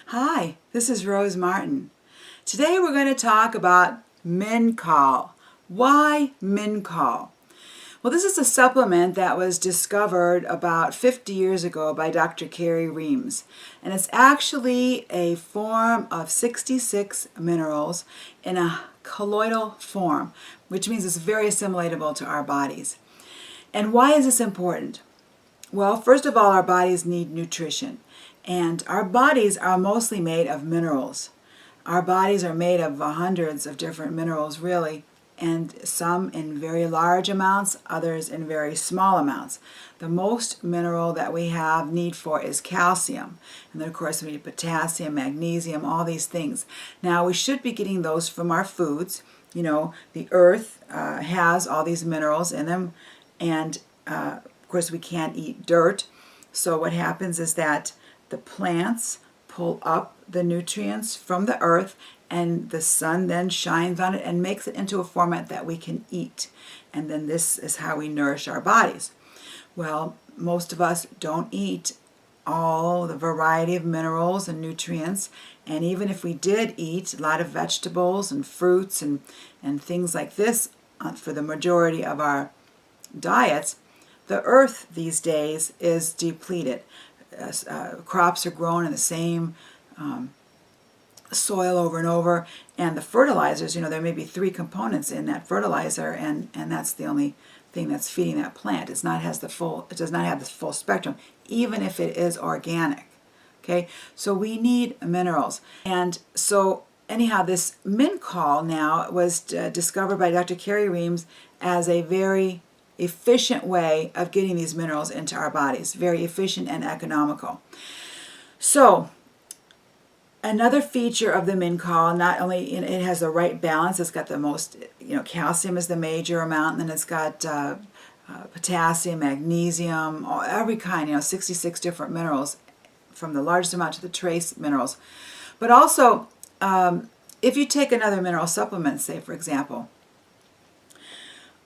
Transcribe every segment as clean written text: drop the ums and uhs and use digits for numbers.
Hi, this is Rose Martin. Today we're going to talk about MinCol. Why MinCol? Well, this is a supplement that was discovered about 50 years ago by Dr. Carrie Reams. And it's actually a form of 66 minerals in a colloidal form, which means it's very assimilatable to our bodies. And why is this important? Well, first of all, our bodies need nutrition. And our bodies are mostly made of minerals. Our bodies are made of hundreds of different minerals, really, and some in very large amounts, others in very small amounts. The most mineral that we have need for is calcium. And then, of course, we need potassium, magnesium, all these things. Now, we should be getting those from our foods. You know, the earth has all these minerals in them, and of course, we can't eat dirt. So what happens is that the plants pull up the nutrients from the earth, and the sun then shines on it and makes it into a format that we can eat. And then this is how we nourish our bodies. Well, most of us don't eat all the variety of minerals and nutrients, and even if we did eat a lot of vegetables and fruits and things like this for the majority of our diets, the earth these days is depleted. Crops are grown in the same soil over and over, and the fertilizers, there may be 3 components in that fertilizer, and that's the only thing that's feeding that plant. It does not have the full spectrum, even if it is organic. Okay, so we need minerals. And so anyhow, this MinCol now was discovered by Dr. Carrie Reams as a very efficient way of getting these minerals into our bodies. Very efficient and economical. So another feature of the MinCol, not only it has the right balance, it's got the most, calcium is the major amount, and then it's got potassium, magnesium, every kind, 66 different minerals, from the largest amount to the trace minerals. But also, if you take another mineral supplement, say for example,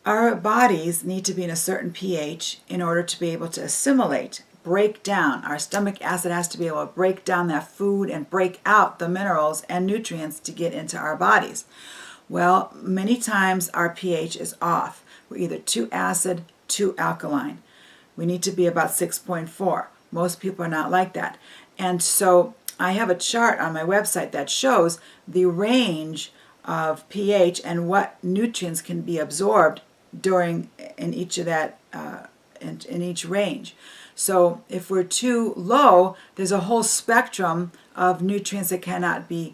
our bodies need to be in a certain pH in order to be able to assimilate, break down. Our stomach acid has to be able to break down that food and break out the minerals and nutrients to get into our bodies. Well, many times our pH is off. We're either too acid, too alkaline. We need to be about 6.4. Most people are not like that. And so I have a chart on my website that shows the range of pH and what nutrients can be absorbed in each of that in each range. So if we're too low, there's a whole spectrum of nutrients that cannot be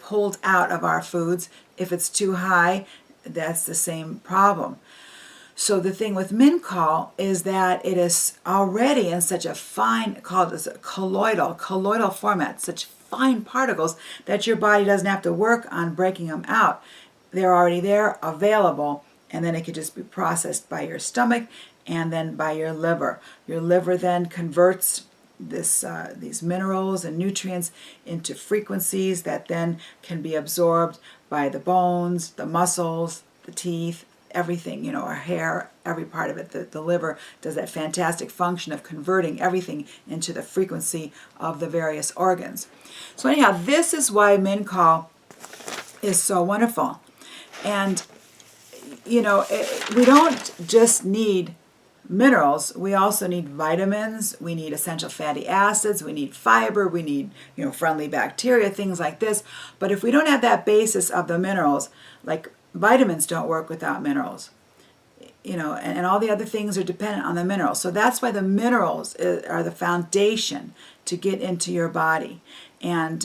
pulled out of our foods. If it's too high, that's the same problem. So the thing with MinCol is that it is already in such a fine, called as a colloidal format, such fine particles that your body doesn't have to work on breaking them out. They're already there, available, and then it could just be processed by your stomach and then by your liver. Your liver then converts these minerals and nutrients into frequencies that then can be absorbed by the bones, the muscles, the teeth, everything, our hair, every part of it. The liver does that fantastic function of converting everything into the frequency of the various organs. So anyhow, this is why MinCol is so wonderful. And we don't just need minerals, we also need vitamins, we need essential fatty acids, we need fiber, we need, friendly bacteria, things like this. But if we don't have that basis of the minerals, like vitamins don't work without minerals, and all the other things are dependent on the minerals. So that's why the minerals are the foundation to get into your body. And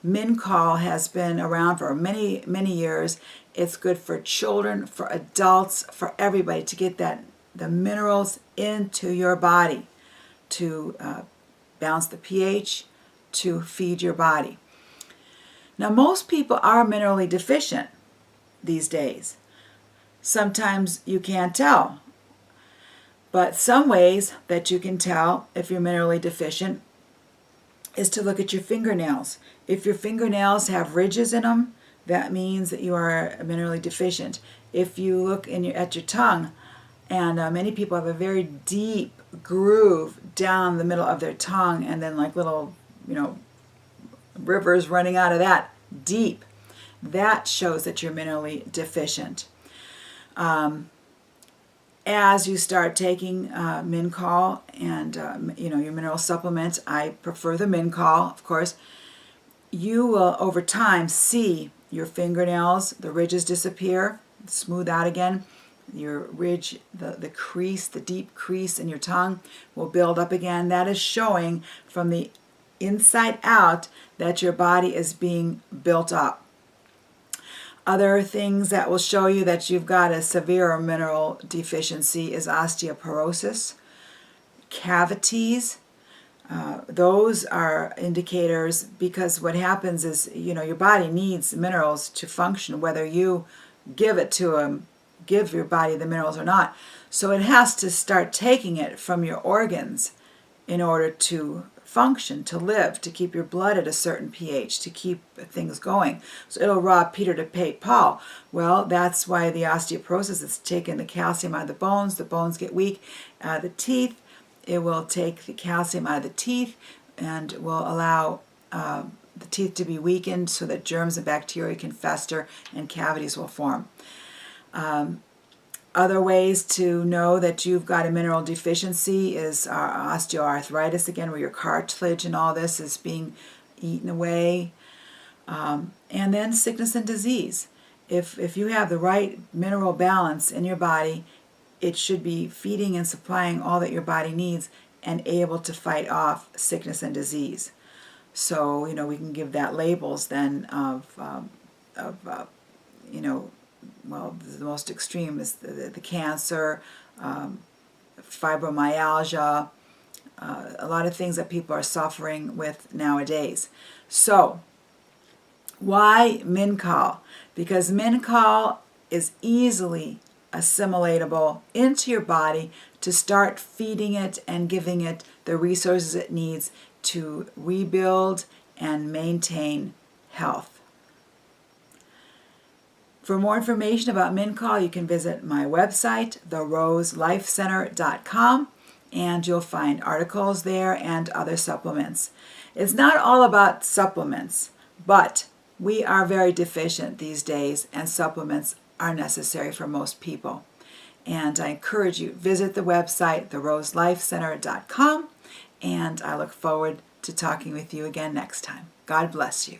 MinCol has been around for many, many years. It's good for children, for adults, for everybody to get the minerals into your body to balance the pH, to feed your body. Now, most people are minerally deficient these days. Sometimes you can't tell, but some ways that you can tell if you're minerally deficient is to look at your fingernails. If your fingernails have ridges in them, that means that you are minerally deficient. If you look at your tongue, and many people have a very deep groove down the middle of their tongue, and then like little, rivers running out of that deep. That shows that you're minerally deficient. As you start taking MinCol and your mineral supplement, I prefer the MinCol, of course, you will over time see your fingernails, the ridges disappear, smooth out again. Your ridge, the crease, the deep crease in your tongue will build up again. That is showing from the inside out that your body is being built up. Other things that will show you that you've got a severe mineral deficiency is osteoporosis, cavities. Those are indicators, because what happens is, your body needs minerals to function, whether you give your body the minerals or not. So it has to start taking it from your organs in order to function, to live, to keep your blood at a certain pH, to keep things going. So it'll rob Peter to pay Paul. Well, that's why the osteoporosis is taking the calcium out of the bones get weak. The teeth, it will take the calcium out of the teeth and will allow the teeth to be weakened so that germs and bacteria can fester and cavities will form. Other ways to know that you've got a mineral deficiency is osteoarthritis, again, where your cartilage and all this is being eaten away. And then sickness and disease. If you have the right mineral balance in your body, it should be feeding and supplying all that your body needs and able to fight off sickness and disease. So, we can give that labels then of well, the most extreme is the cancer, fibromyalgia, a lot of things that people are suffering with nowadays. So, why MinCol? Because MinCol is easily assimilatable into your body to start feeding it and giving it the resources it needs to rebuild and maintain health. For more information about MinCol, you can visit my website, theroselifecenter.com, and you'll find articles there and other supplements. It's not all about supplements, but we are very deficient these days, and supplements are necessary for most people. And I encourage you, visit the website, theroselifecenter.com, and I look forward to talking with you again next time. God bless you.